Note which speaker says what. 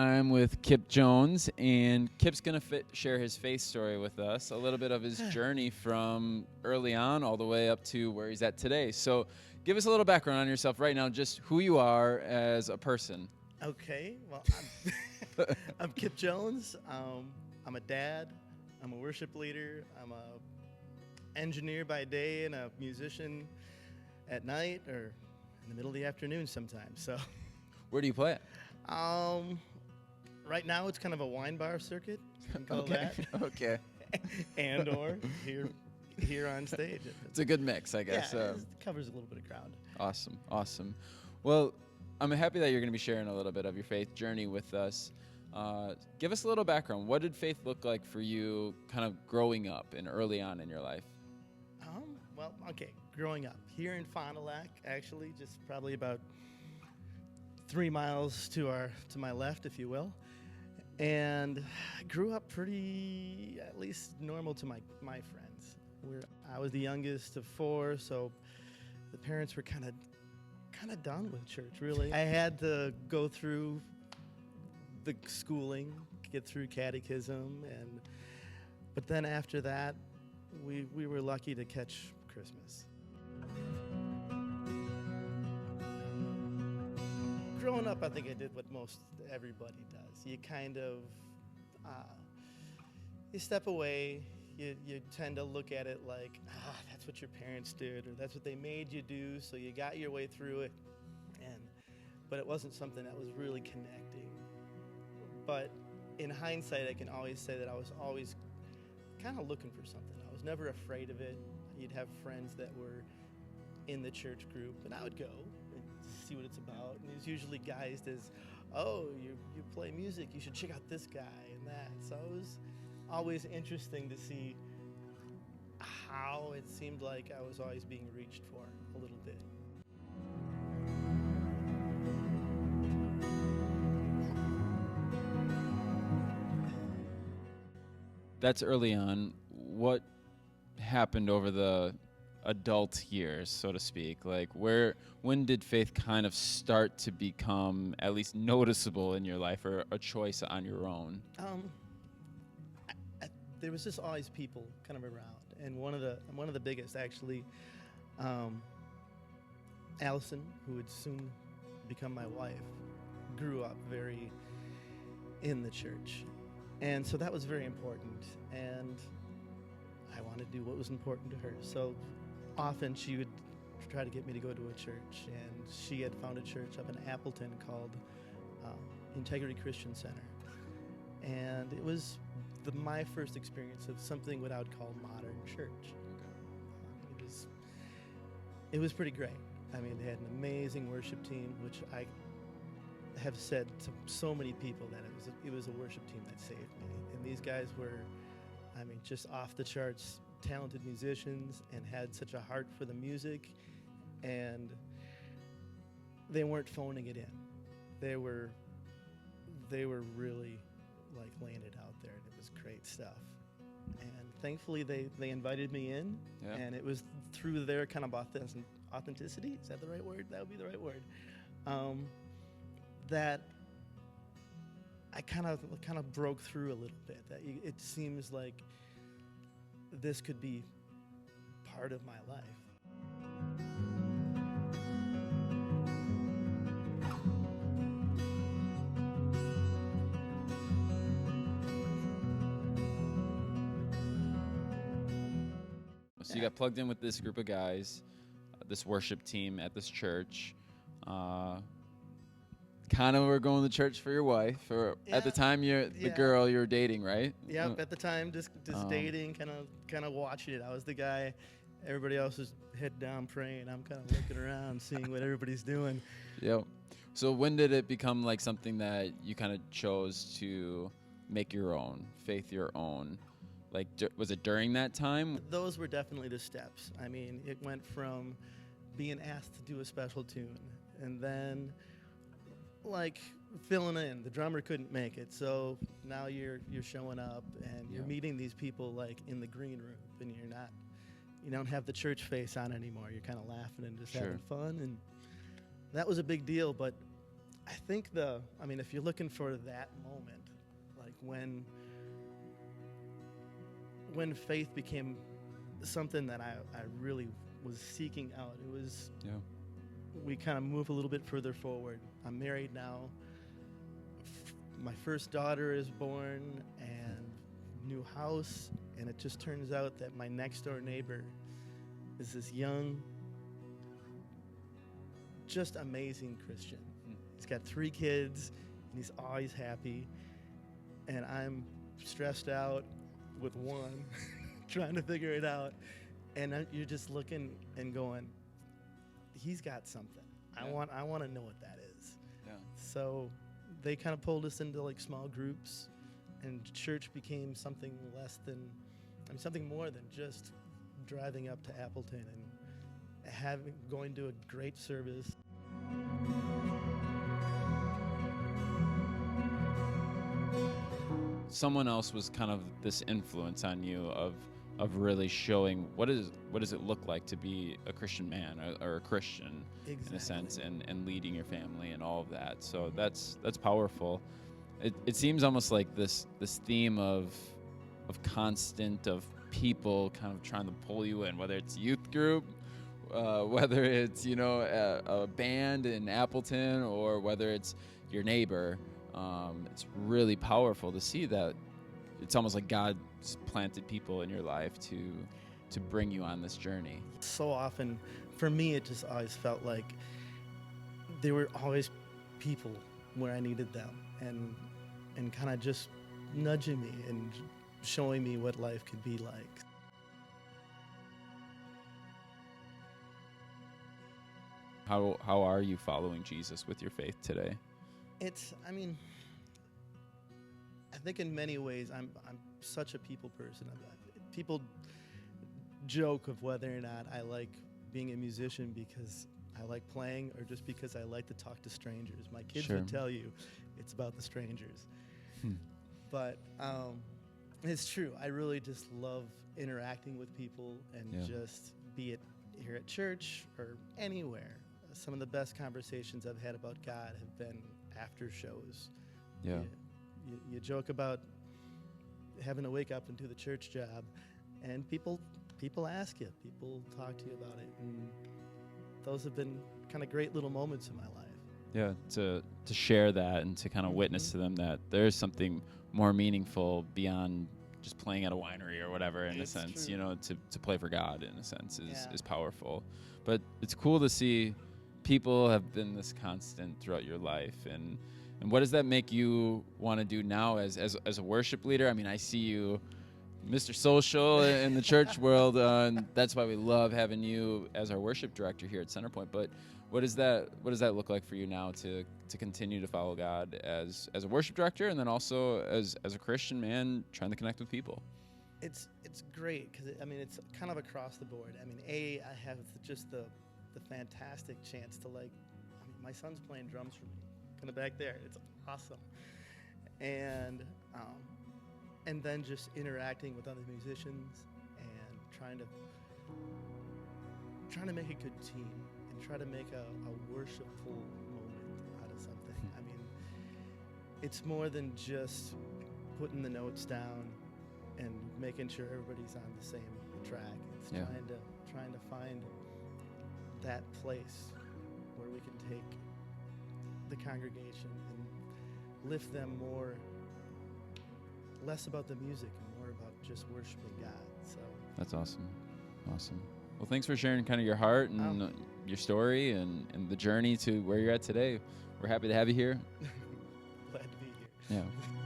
Speaker 1: I'm with Kip Jones, and Kip's going to share his faith story with us, a little bit of his journey from early on all the way up to where he's at today. So give us a little background on yourself right now, just who you are as a person.
Speaker 2: Okay, well, I'm Kip Jones. I'm a dad. I'm a worship leader. I'm a engineer by day and a musician at night or in the middle of the afternoon sometimes. So,
Speaker 1: Where do you play it?
Speaker 2: Right now it's kind of a wine bar circuit. You can call
Speaker 1: Okay.
Speaker 2: that.
Speaker 1: Okay.
Speaker 2: And or here on stage.
Speaker 1: It's a good mix, I guess.
Speaker 2: Yeah, it covers a little bit of ground.
Speaker 1: Awesome. Well, I'm happy that you're going to be sharing a little bit of your faith journey with us. Give us a little background. What did faith look like for you kind of growing up and early on in your life?
Speaker 2: Well, okay, growing up here in Fond du Lac, actually, just probably about 3 miles to my left, if you will. And I grew up pretty, at least normal to my friends. I was the youngest of 4, so the parents were kind of done with church, really. I had to go through the schooling, get through catechism, but then after that, we were lucky to catch Christmas. Growing up, I think I did what most everybody does. You kind of, you step away, you tend to look at it like, that's what your parents did, or that's what they made you do, so you got your way through it, but it wasn't something that was really connecting. But in hindsight, I can always say that I was always kind of looking for something. I was never afraid of it. You'd have friends that were in the church group, and I would go and see what it's about. And it was usually guised as, oh, you play music, you should check out this guy and that. So it was always interesting to see how it seemed like I was always being reached for a little bit.
Speaker 1: That's early on. What happened over the adult years, so to speak? Like, when did faith kind of start to become at least noticeable in your life, or a choice on your own?
Speaker 2: There was just always people kind of around, and one of the biggest actually, Allison, who would soon become my wife, grew up very in the church. And so that was very important, and I wanted to do what was important to her. So often she would try to get me to go to a church, and she had found a church up in Appleton called Integrity Christian Center. And it was my first experience of something what I would call modern church. It was pretty great. I mean, they had an amazing worship team, which I have said to so many people that it was a worship team that saved me. And these guys were, just off the charts talented musicians and had such a heart for the music, and they weren't phoning it in. They were really like laying it out there, and it was great stuff. And thankfully they invited me in,
Speaker 1: Yeah.
Speaker 2: and it was through their kind of authenticity. Is that the right word? That would be the right word. That I kind of broke through a little bit. That it seems like this could be part of my life.
Speaker 1: So you got plugged in with this group of guys, this worship team at this church. Kind of were going to church for your wife, or at the time you're the girl you're dating, right?
Speaker 2: Yep, at the time just dating, kind of watching it. I was the guy. Everybody else is head down praying. I'm kind of looking around, seeing what everybody's doing.
Speaker 1: Yep. So when did it become like something that you kind of chose to make your own, faith your own? Like, was it during that time?
Speaker 2: Those were definitely the steps. I mean, it went from being asked to do a special tune, and then like filling in. The drummer couldn't make it, so now you're showing up and you're meeting these people like in the green room, and you don't have the church face on anymore. You're kind of laughing and just having fun, and that was a big deal. But I think if you're looking for that moment, like when faith became something that I really was seeking out, it was,
Speaker 1: Yeah.
Speaker 2: we kind of move a little bit further forward. I'm married now. My first daughter is born, and new house, and it just turns out that my next door neighbor is this young, just amazing Christian. He's got 3 kids, and he's always happy, and I'm stressed out with one, trying to figure it out, and you're just looking and going, he's got something.
Speaker 1: Yeah.
Speaker 2: I want to know what that is.
Speaker 1: Yeah.
Speaker 2: So they kind of pulled us into like small groups, and church became something something more than just driving up to Appleton and going to a great service.
Speaker 1: Someone else was kind of this influence on you of really showing what does it look like to be a Christian man or a Christian in a sense, and leading your family and all of that. So that's powerful. It seems almost like this theme of constant of people kind of trying to pull you in, whether it's youth group, whether it's a band in Appleton, or whether it's your neighbor. It's really powerful to see that. It's almost like God's planted people in your life to bring you on this journey.
Speaker 2: So often, for me, it just always felt like there were always people where I needed them, and kind of just nudging me and showing me what life could be like.
Speaker 1: How are you following Jesus with your faith today?
Speaker 2: I think in many ways I'm such a people person. People joke of whether or not I like being a musician because I like playing, or just because I like to talk to strangers. My kids
Speaker 1: Sure.
Speaker 2: would tell you it's about the strangers. But it's true. I really just love interacting with people, and just be it here at church or anywhere. Some of the best conversations I've had about God have been after shows.
Speaker 1: Yeah.
Speaker 2: You joke about having to wake up and do the church job, and people ask you, people talk to you about it, and those have been kind of great little moments in my life.
Speaker 1: Yeah, to share that and to kind of witness to them that there's something more meaningful beyond just playing at a winery or whatever, in
Speaker 2: It's
Speaker 1: a sense,
Speaker 2: true.
Speaker 1: To play for God in a sense
Speaker 2: Yeah.
Speaker 1: is powerful. But it's cool to see people have been this constant throughout your life, and what does that make you want to do now as a worship leader? I mean, I see you, Mr. Social in the church world, and that's why we love having you as our worship director here at Centerpoint. But what does that look like for you now to continue to follow God as a worship director, and then also as a Christian man trying to connect with people?
Speaker 2: It's great because it's kind of across the board. I have just the fantastic chance to my son's playing drums for me, kind of back there. It's awesome, and then just interacting with other musicians and trying to make a good team and try to make a worshipful moment out of something. It's more than just putting the notes down and making sure everybody's on the same track. It's trying to find that place where we can take the congregation and lift them less about the music and more about just worshiping God. So
Speaker 1: That's awesome. Well, thanks for sharing kind of your heart and your story and the journey to where you're at today. We're happy to have you here.
Speaker 2: glad to be here.
Speaker 1: Yeah.